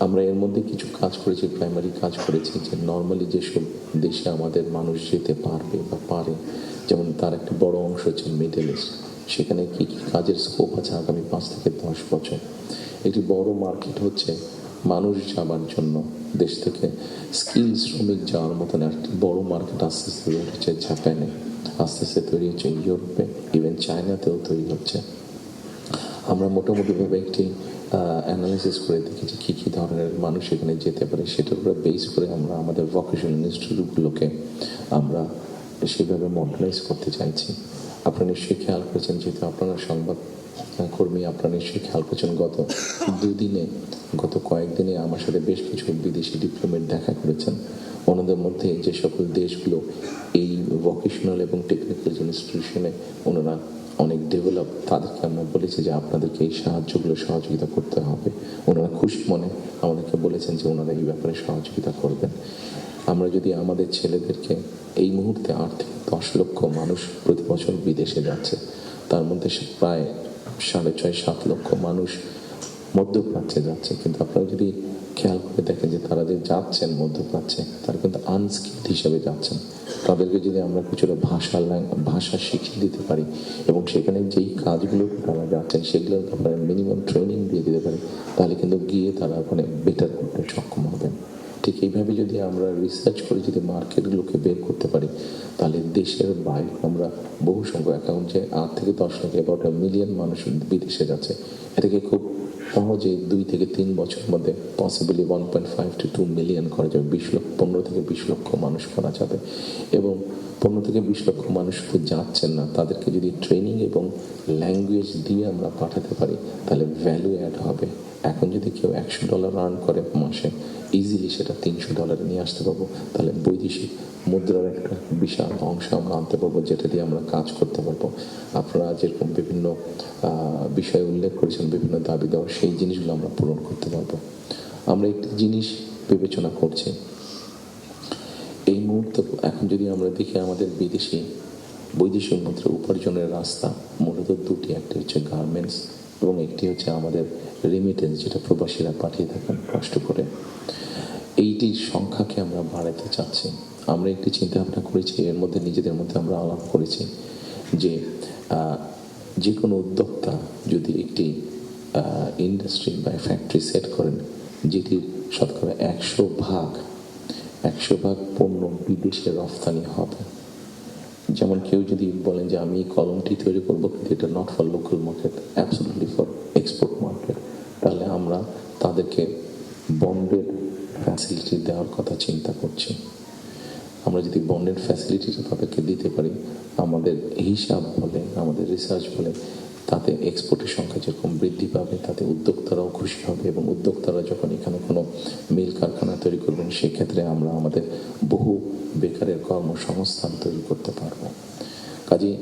আমরা এর মধ্যে কিছু কাজ করেছি, প্রাইমারি কাজ করেছি, যে নর্মালি যেসব দেশে আমাদের মানুষ যেতে পারবে বা পারে, যেমন তার একটা বড় অংশ হচ্ছে মিডল ইস্ট, সেখানে কী কী কাজের স্কোপ আছে আগামী 5 থেকে 10 বছর। একটি বড় মার্কেট হচ্ছে মানুষ যাবার জন্য, দেশ থেকে স্কিল শ্রমিক যাওয়ার মতন একটি বড় মার্কেট আস্তে আস্তে তৈরি হচ্ছে জাপানে, আস্তে আস্তে তৈরি হচ্ছে ইউরোপে, ইভেন চায়নাতেও তৈরি হচ্ছে। আমরা মোটামুটিভাবে একটি অ্যানালাইসিস করে দেখেছি কী কী ধরনের মানুষ এখানে যেতে পারে, সেটার উপরে বেস করে আমরা আমাদের ভোকেশনাল ইনস্টিটিউটগুলোকে আমরা সেভাবে মডার্নাইজ করতে চাইছি। আপনারা নিশ্চয়ই খেয়াল করেছেন, যেহেতু আপনারা সংবাদ কর্মী, আপনারা নিশ্চয়ই খেয়াল করেছেন গত কয়েকদিনে আমার সাথে বেশ কিছু বিদেশি ডিপ্লোমেট দেখা করেছেন। ওনাদের মধ্যে যে সকল দেশগুলো এই ভোকেশনাল এবং টেকনিক্যাল ইনস্টিটিউশনে ওনারা অনেক ডেভেলপ, তাদেরকে আমরা বলেছি যে আপনাদেরকে এই সহযোগিতা করতে হবে। ওনারা খুশি মনে আমাদেরকে বলেছেন যে ওনারা এই ব্যাপারে সহযোগিতা করবেন। আমরা যদি আমাদের ছেলেদেরকে, এই মুহূর্তে 8 থেকে 10 লক্ষ মানুষ প্রতি বছর বিদেশে যাচ্ছে, তার মধ্যে প্রায় 6.5-7 লক্ষ মানুষ মধ্যপ্রাচ্যে যাচ্ছে, কিন্তু আপনারা যদি খেয়াল করে দেখেন যে তারা যে যাচ্ছেন মধ্যপ্রাচ্যে, তারা কিন্তু আনস্কিল্ড হিসেবে যাচ্ছেন। তাদেরকে যদি আমরা কিছুটা ভাষা শিখিয়ে দিতে পারি এবং সেখানে যেই কাজগুলো তারা যাচ্ছেন সেগুলোর ব্যাপারে মিনিমাম ট্রেনিং দিয়ে দিতে পারি, তাহলে কিন্তু গিয়ে তারা ওখানে বেটার করতে সক্ষম হবেন। ঠিক এইভাবে যদি আমরা রিসার্চ করে যদি মার্কেটগুলোকে বের করতে পারি, তাহলে দেশের বাইরে আমরা বহু সংখ্যক অ্যাকাউন্ট যে 8 থেকে 10 লাখ অ্যাবাউট 1 মিলিয়ন মানুষ বিদেশে যাচ্ছে, এটাকে খুব সহজে 2 থেকে 3 বছরের মধ্যে পসিবলি 1.5 to 2 মিলিয়ন করা যাবে। 15 থেকে 20 লক্ষ মানুষ করা যাবে। এবং 15 থেকে 20 লক্ষ মানুষ শুধু যাচ্ছেন না, তাদেরকে যদি ট্রেনিং এবং ল্যাঙ্গুয়েজ দিয়ে আমরা পাঠাতে পারি, তাহলে ভ্যালু অ্যাড হবে। এখন যদি কেউ $100 আর্ন করে মাসে, ইজিলি সেটা $300 নিয়ে আসতে পারবো, তাহলে বৈদেশিক মুদ্রার একটা বিশাল অংশ আমরা আনতে পারবো, যেটা দিয়ে আমরা কাজ করতে পারবো। আপনারা যেরকম বিভিন্ন বিষয় উল্লেখ করেছেন, বিভিন্ন দাবি দেওয়া, সেই জিনিসগুলো আমরা পূরণ করতে পারবো। আমরা একটি জিনিস বিবেচনা করছি, এই মুহূর্তে এখন যদি আমরা দেখি আমাদের বৈদেশিক মুদ্রা উপার্জনের রাস্তা মূলত দুটি, একটি হচ্ছে গার্মেন্টস এবং একটি হচ্ছে আমাদের রেমিটেন্স, যেটা প্রবাসীরা পাঠিয়ে থাকেন কষ্ট করে। এইটির সংখ্যাকে আমরা বাড়াতে চাচ্ছি। আমরা একটি চিন্তা ভাবনা করেছি, এর মধ্যে নিজেদের মধ্যে আমরা আলাপ করেছি যে কোনো উদ্যোক্তা যদি একটি ইন্ডাস্ট্রি বা ফ্যাক্টরি সেট করেন, যেটির শতকরা 100 ভাগ পণ্য বিদেশে রফতানি হবে। যেমন কেউ যদি বলেন যে আমি কলমটি তৈরি করবো, কিন্তু এটা not for local market, absolutely for export market, তাহলে আমরা তাদেরকে বন্ডের ফ্যাসিলিটি দেওয়ার কথা চিন্তা করছি। আমরা যদি বন্ডের ফ্যাসিলিটিটা তাদেরকে দিতে পারি, আমাদের হিসাব বলে, আমাদের রিসার্চ বলে, তাতে এক্সপোর্টের সংখ্যা যেরকম বৃদ্ধি পাবে, তাতে উদ্যোক্তারাও খুশি হবে এবং উদ্যোক্তারা যখন এখানে কোনো মিল কারখানা তৈরি করবেন, সেক্ষেত্রে আমরা আমাদের বহু বেকারের কর্মসংস্থান তৈরি করতে পারবো। কাজেই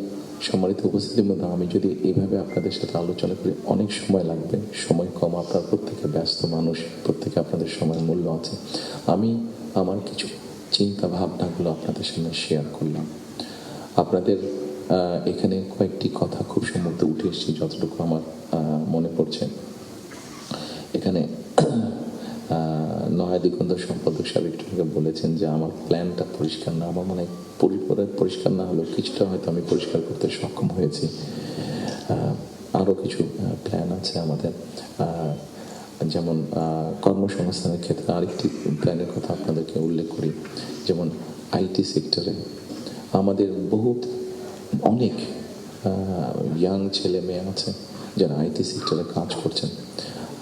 সম্মানিত উপস্থিতির মধ্যে আমি যদি এইভাবে আপনাদের সাথে আলোচনা করি অনেক সময় লাগবে, সময় কম, আপনার প্রত্যেকে ব্যস্ত মানুষ, প্রত্যেকে আপনাদের সময়ের মূল্য আছে। আমি আমার কিছু চিন্তা ভাবনাগুলো আপনাদের সামনে শেয়ার করলাম। আপনাদের এখানে কয়েকটি কথা খুব সম্মুখ উঠে এসেছে যতটুকু আমার মনে পড়ছে। এখানে নয়া দিগন্ত সম্পাদক সাহেব একটু আগে বলেছেন যে আমার প্ল্যানটা পরিষ্কার না। আমার মনে হয় পরিষ্কার না হলেও কিছুটা হয়তো আমি পরিষ্কার করতে সক্ষম হয়েছি। আরও কিছু প্ল্যান আছে আমাদের, যেমন কর্মসংস্থানের ক্ষেত্রে আরেকটি প্ল্যানের কথা আপনাদেরকে উল্লেখ করি। যেমন আইটি সেক্টরে আমাদের অনেক ইয়াং ছেলে মেয়ে আছে যারা আইটি সেক্টরে কাজ করছেন।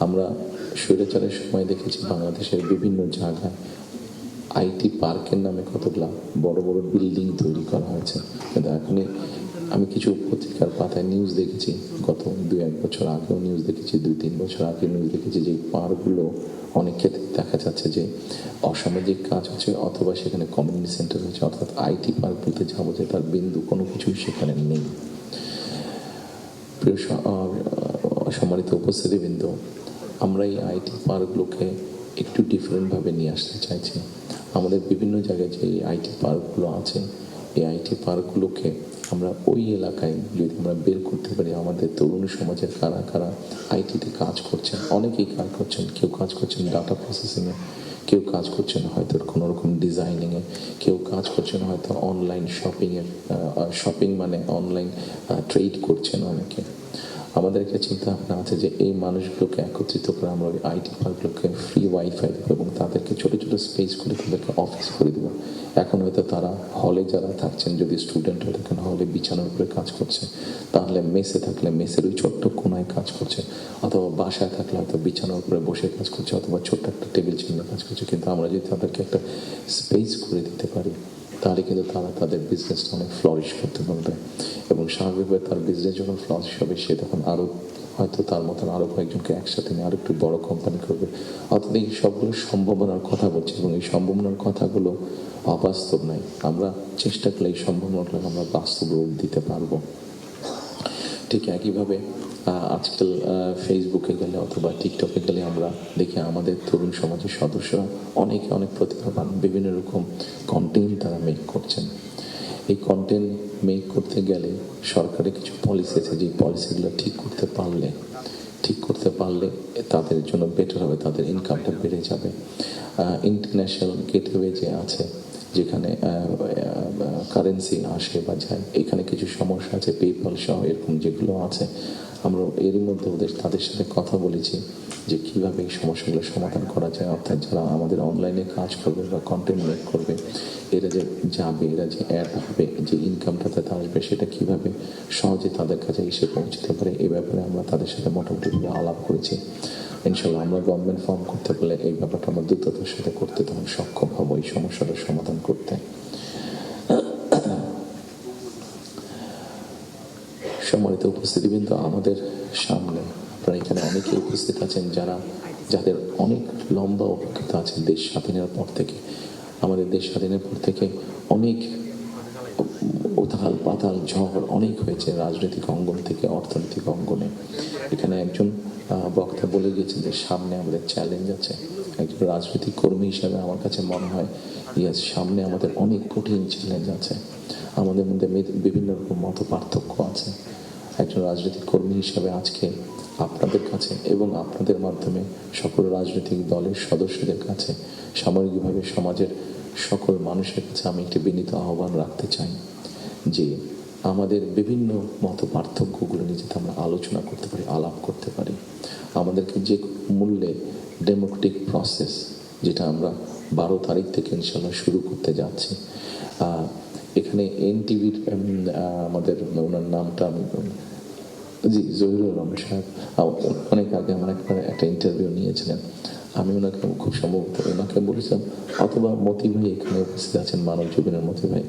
আমরা স্বৈরাচারের সময় দেখেছি বাংলাদেশের বিভিন্ন জায়গায় আইটি পার্কের নামে কতগুলা বড় বড় বিল্ডিং তৈরি করা হয়েছে, কিন্তু এখনই আমি কিছু পত্রিকার পাতায় নিউজ দেখেছি, গত 2-1 বছর আগেও নিউজ দেখেছি, 2-3 বছর আগে নিউজ দেখেছি যে এই পার্কগুলো অনেক ক্ষেত্রে দেখা যাচ্ছে যে অসামাজিক কাজ হচ্ছে অথবা সেখানে কমিউনিটি সেন্টার হচ্ছে, অর্থাৎ আইটি পার্ক বলতে যাবো যে তার বিন্দু কোনো কিছুই সেখানে নেই। প্রিয় সম্মানিত উপস্থিতিবৃন্দ, আমরা এই আইটি পার্কগুলোকে একটু ডিফারেন্টভাবে নিয়ে আসতে চাইছি। আমাদের বিভিন্ন জায়গায় যে আইটি পার্কগুলো আছে, এই আইটি পার্কগুলোকে আমরা ওই এলাকায় যদি আমরা বের করতে পারি, আমাদের তরুণ সমাজের কারা কারা আইটিতে কাজ করছেন, অনেকেই কাজ করছেন, কেউ কাজ করছেন ডাটা প্রসেসিংয়ে, কেউ কাজ করছেন হয়তো কোনো রকম ডিজাইনিংয়ে, কেউ কাজ করছেন হয়তো অনলাইন শপিংয়ের, শপিং মানে অনলাইন ট্রেড করছেন অনেকে। আমাদের একটা চিন্তা ভাবনা আছে যে এই মানুষগুলোকে একত্রিত করে আমরা ওই আইটি পার্কগুলোকে ফ্রি ওয়াইফাই দেবো এবং তাদেরকে ছোটো ছোটো স্পেস করে তাদেরকে অফিস করে দেবো। এখন হয়তো তারা হলে যারা থাকছেন, যদি স্টুডেন্ট হয়ে থাকেন হলে বিছানার উপরে কাজ করছে, তাহলে মেসে থাকলে মেসের ওই ছোট্ট কোনায় কাজ করছে, অথবা বাসায় থাকলে হয়তো বিছানার উপরে বসে কাজ করছে, অথবা ছোট্ট একটা টেবিল চেয়ারে কাজ করছে। কিন্তু আমরা যদি তাদেরকে একটা স্পেস করে দিতে পারি তাহলে কিন্তু তারা তাদের বিজনেসটা অনেক ফ্লরিশ করতে পারবে এবং স্বাভাবিকভাবে তার বিজনেস যখন ফ্লরিশ হবে সে তখন আরও হয়তো তার মতন আরও কয়েকজনকে একসাথে নিয়ে আরও একটু বড় কোম্পানি করবে। অর্থাৎ এই সবগুলো সম্ভাবনার কথা বলছি এবং এই সম্ভাবনার কথাগুলো অবাস্তব নয়। আমরা চেষ্টা করলে এই সম্ভাবনাগুলো আমরা বাস্তব রূপ দিতে পারবো। ঠিক একইভাবে আজকাল ফেসবুকে গেলে অথবা টিকটকে গেলে আমরা দেখি আমাদের তরুণ সমাজের সদস্যরা অনেক প্রতিভাবান, বিভিন্ন রকম কন্টেন্ট তারা মেক করছেন। এই কন্টেন্ট মেক করতে গেলে সরকারের কিছু পলিসি আছে, যে পলিসিগুলো ঠিক করতে পারলে তাদের জন্য বেটার হবে, তাদের ইনকামটা বেড়ে যাবে। ইন্টারন্যাশনাল গেটওয়ে যে আছে যেখানে কারেন্সি আসে বা যায়, এখানে কিছু সমস্যা আছে, পেপ্যাল সহ এরকম যেগুলো আছে, আমরা এরই মধ্যে তাদের সাথে কথা বলেছি যে কীভাবে এই সমস্যাগুলো সমাধান করা যায়। অর্থাৎ যারা আমাদের অনলাইনে কাজ করবে বা কন্টেন্ট মেক করবে, এরা যে যাবে, এরা যে অ্যাড হবে, যে ইনকামটা তাতে আসবে, সেটা কীভাবে সহজে তাদের কাছে এসে পৌঁছতে পারে, এই ব্যাপারে আমরা তাদের সাথে মোটামুটি আলাপ করেছি। ইনশাল্লাহ আমরা গভর্নমেন্ট ফর্ম করতে পারলে এই ব্যাপারটা আমরা দ্রুততার সাথে করতে তখন সক্ষম হবো এই সমস্যাটার সমাধান করতে। সম্মানিত উপস্থিতিবৃন্দ, আমাদের সামনে আপনারা এখানে অনেকে উপস্থিত আছেন যাদের অনেক লম্বা অভিজ্ঞতা আছে দেশ স্বাধীনের পর থেকে। আমাদের দেশ স্বাধীনের পর থেকে অনেক উথাল পাতাল ঝড় অনেক হয়েছে রাজনৈতিক অঙ্গন থেকে অর্থনৈতিক অঙ্গনে। এখানে একজন বক্তা বলে গেছেন যে সামনে আমাদের চ্যালেঞ্জ আছে। একজন রাজনৈতিক কর্মী হিসাবে আমার কাছে মনে হয় সামনে আমাদের অনেক কঠিন চ্যালেঞ্জ আছে, আমাদের মধ্যে বিভিন্ন রকম মত পার্থক্য আছে। একজন রাজনৈতিক কর্মী হিসাবে আজকে আপনাদের কাছে এবং আপনাদের মাধ্যমে সকল রাজনৈতিক দলের সদস্যদের কাছে, সামগ্রিকভাবে সমাজের সকল মানুষের কাছে আমি একটি বিনীত আহ্বান রাখতে চাই যে আমাদের বিভিন্ন মত পার্থক্যগুলো নিয়ে যাতে আমরা আলোচনা করতে পারি, আলাপ করতে পারি। আমাদেরকে যে মূল্যে ডেমোক্রেটিক প্রসেস, যেটা আমরা 12 তারিখ থেকে ইনশাল্লাহ শুরু করতে যাচ্ছি। এখানে এনটিভির আমাদের ওনার নামটা আমি জি জহিরুল রহমান সাহেব অনেক আগে আমার একটা ইন্টারভিউ নিয়েছিলেন। আমি ওনাকে খুব সম্ভবত ওনাকে বলেছিলাম, অথবা মতি ভাই এখানে উপস্থিত আছেন, মানব জীবনের মতি ভাই,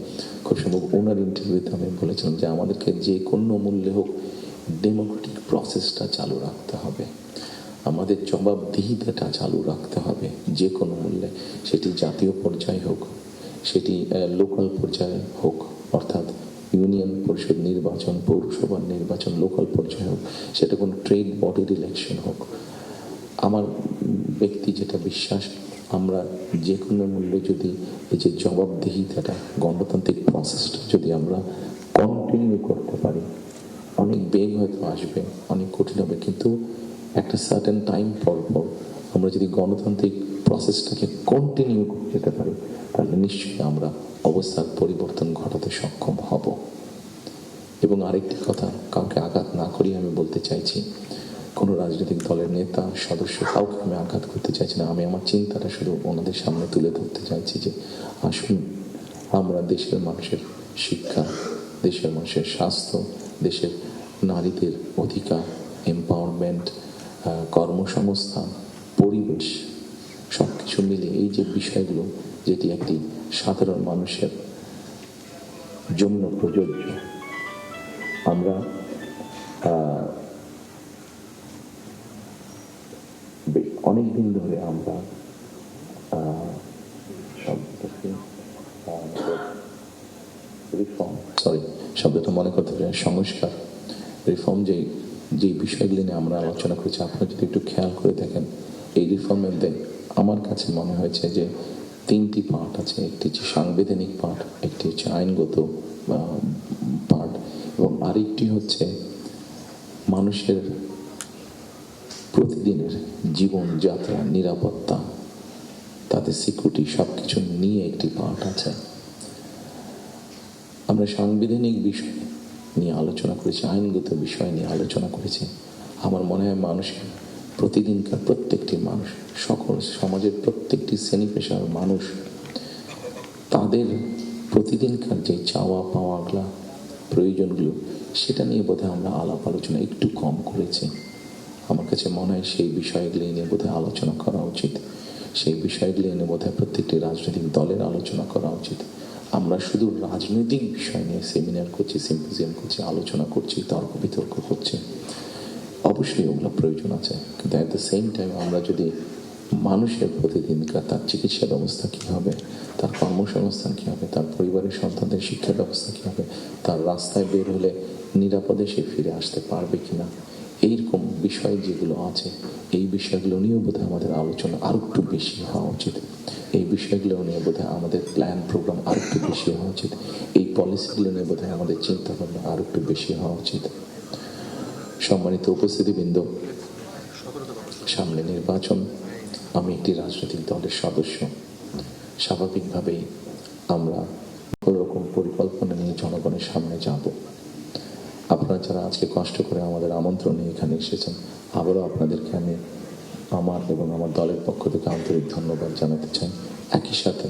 খুব সম্ভব ওনার ইন্টারভিউতে আমি বলেছিলাম যে আমাদেরকে যে কোনো মূল্যে হোক ডেমোক্রেটিক প্রসেসটা চালু রাখতে হবে, আমাদের জবাবদিহিতাটা চালু রাখতে হবে যে কোনো মূল্যে, সেটি জাতীয় পর্যায়ে হোক, সেটি লোকাল পর্যায়ে হোক, অর্থাৎ ইউনিয়ন পরিষদ নির্বাচন, পৌরসভার নির্বাচন, লোকাল পর্যায়ে হোক, সেটা কোনো ট্রেড বডির ইলেকশন হোক, আমার ব্যক্তি যেটা বিশ্বাস, আমরা যে কোনো মূল্যে যদি এই যে জবাবদিহিতাটা, গণতান্ত্রিক প্রসেসটা যদি আমরা কন্টিনিউ করতে পারি, অনেক বেগ হয়তো আসবে, অনেক কঠিন হবে, কিন্তু একটা সার্টেন টাইম পর আমরা যদি গণতান্ত্রিক প্রসেসটাকে কন্টিনিউ করে যেতে পারি, তাহলে নিশ্চয়ই আমরা অবস্থার পরিবর্তন ঘটাতে সক্ষম হব। এবং আরেকটি কথা, কাউকে আঘাত না করিয়ে আমি বলতে চাইছি, কোনো রাজনৈতিক দলের নেতা সদস্য কাউকে আমি আঘাত করতে চাইছি না। আমি আমার চিন্তাটা শুধু ওনাদের সামনে তুলে ধরতে চাইছি যে আসুন আমরা দেশের মানুষের শিক্ষা, দেশের মানুষের স্বাস্থ্য, দেশের নারীদের অধিকার, এম্পাওয়ারমেন্ট, কর্মসংস্থান, পরিবেশ, সব কিছু মিলে এই যে বিষয়গুলো, যেটি একটি সাধারণ মানুষের জন্য প্রযোজ্য, আমরা অনেকদিন ধরে আমরা শব্দটা মনে করতে পারি, সংস্কার, রিফর্ম, যে বিষয়গুলি নিয়ে আমরা আলোচনা করেছি, আপনারা যদি একটু খেয়াল করে দেখেন, এই রিফর্মের মধ্যে আমার কাছে মনে হয়েছে যে 3টি পার্ট আছে। একটি হচ্ছে সাংবিধানিক পার্ট, একটি হচ্ছে আইনগত পার্ট, এবং আরেকটি হচ্ছে মানুষের প্রতিদিনের জীবনযাত্রা, নিরাপত্তা, তাদের সিকিউরিটি, সব কিছু নিয়ে একটি পার্ট আছে। আমরা সাংবিধানিক বিষয় নিয়ে আলোচনা করেছি, আইনগত বিষয় নিয়ে আলোচনা করেছি। আমার মনে হয় মানুষের প্রতিদিনকার প্রত্যেকটি মানুষ, সকল সমাজের প্রত্যেকটি শ্রেণী পেশার মানুষ, তাদের প্রতিদিনকার যে চাওয়া পাওয়াগুলা, প্রয়োজনগুলো, সেটা নিয়ে বোধহয় আমরা আলাপ আলোচনা একটু কম করেছি। আমার কাছে মনে হয় সেই বিষয়গুলি নিয়ে বোধহয় আলোচনা করা উচিত। সেই বিষয়গুলি নিয়ে বোধহয় প্রত্যেকটি রাজনৈতিক দলের আলোচনা করা উচিত। আমরা শুধু রাজনৈতিক বিষয় নিয়ে সেমিনার করছি, সিম্পোজিয়াম করছি, আলোচনা করছি, তর্ক বিতর্ক করছি, অবশ্যই ওগুলো প্রয়োজন আছে, কিন্তু অ্যাট দ্য সেম টাইম আমরা যদি মানুষের প্রতিদিনকার তার চিকিৎসা ব্যবস্থা কী হবে, তার কর্মসংস্থান কী হবে, তার পরিবারের সন্তানদের শিক্ষা ব্যবস্থা কী হবে, তার রাস্তায় বের হলে নিরাপদে সে ফিরে আসতে পারবে কিনা, এইরকম বিষয় যেগুলো আছে, এই বিষয়গুলো নিয়েও বোধহয় আমাদের আলোচনা আরও একটু বেশি হওয়া উচিত। এই বিষয়গুলো নিয়ে বোধহয় আমাদের প্ল্যান প্রোগ্রাম আরও একটু বেশি হওয়া উচিত। এই পলিসিগুলো নিয়ে বোধহয় আমাদের চিন্তা ভাবনা আরও একটু বেশি হওয়া উচিত। সম্মানিত উপস্থিতিবৃন্দ, সামনে নির্বাচন, আমি একটি রাজনৈতিক দলের সদস্য, স্বাভাবিকভাবেই আমরা কোনো রকম পরিকল্পনা নিয়ে জনগণের সামনে যাব। আপনারা যারা আজকে কষ্ট করে আমাদের আমন্ত্রণ নিয়ে এখানে এসেছেন, আবারও আপনাদেরকে আমি আমার এবং আমার দলের পক্ষ থেকে আন্তরিক ধন্যবাদ জানাতে চাই। একই সাথে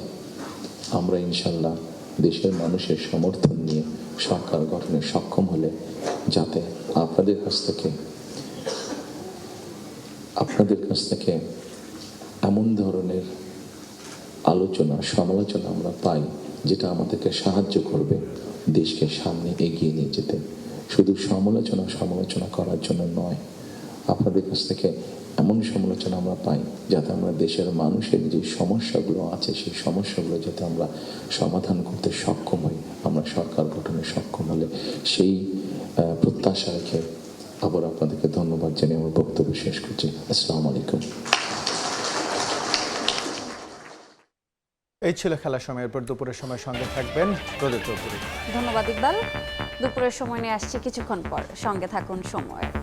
আমরা ইনশাল্লাহ দেশের মানুষের সমর্থন নিয়ে সরকার গঠনে সক্ষম হলে যাতে আপনাদের কাছ থেকে এমন ধরনের আলোচনা, সমালোচনা আমরা পাই যেটা আমাদেরকে সাহায্য করবে দেশকে সামনে এগিয়ে নিয়ে যেতে। শুধু সমালোচনা করার জন্য নয়, আপনাদের কাছ থেকে এমন সমালোচনা আমরা পাই যাতে আমরা দেশের মানুষের যে সমস্যাগুলো আছে, সেই সমস্যাগুলো যাতে আমরা সমাধান করতে সক্ষম হই, আমরা সরকার গঠনে সক্ষম হলে, সেই প্রত্যাশা রেখে আবার আপনাদেরকে ধন্যবাদ জানিয়ে আমার বক্তব্য শেষ করছি। আসসালামু আলাইকুম। এই ছিল খেলার সময়। এরপর দুপুরের সময় সঙ্গে থাকবেন প্রদীপ চৌধুরী। ধন্যবাদ ইকবাল। দুপুরের সময় নিয়ে আসছি কিছুক্ষণ পর, সঙ্গে থাকুন সময়ের।